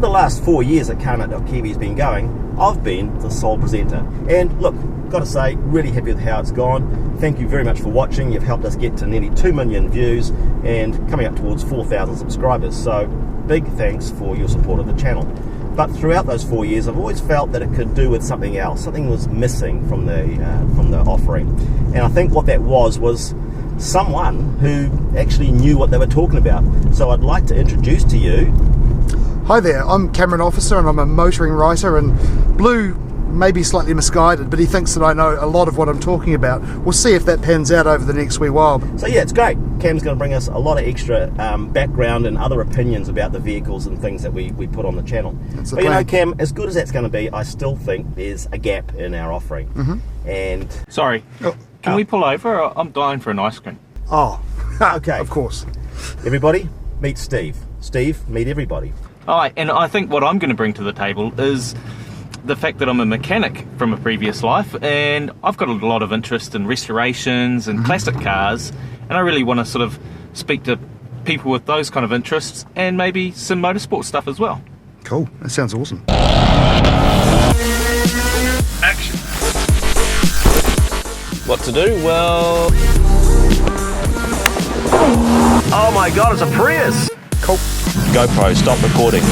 the last 4 years that CarNut.kiwi has been going, I've been the sole presenter. And look, got to say, really happy with how it's gone. Thank you very much for watching. You've helped us get to nearly 2 million views and coming up towards 4,000 subscribers. So big thanks for your support of the channel. But throughout those 4 years, I've always felt that it could do with something else. Something was missing from the offering. And I think what that was someone who actually knew what they were talking about. So I'd like to introduce to you... Hi there, I'm Cameron Officer and I'm a motoring writer, and Blu may be slightly misguided, but he thinks that I know a lot of what I'm talking about. We'll see if that pans out over the next wee while. So yeah, it's great. Cam's going to bring us a lot of extra background and other opinions about the vehicles and things that we put on the channel. But you know, Cam, as good as that's going to be, I still think there's a gap in our offering. And sorry, can we pull over? I'm dying for an ice cream. Oh, okay. Of course. Everybody, meet Steve. Steve, meet everybody. Alright, and I think what I'm going to bring to the table is the fact that I'm a mechanic from a previous life, and I've got a lot of interest in restorations and classic cars, and I really want to sort of speak to people with those kind of interests and maybe some motorsport stuff as well. Cool, that sounds awesome. Action. What to do? Well... Oh my god, it's a Prius! Cool. GoPro, stop recording.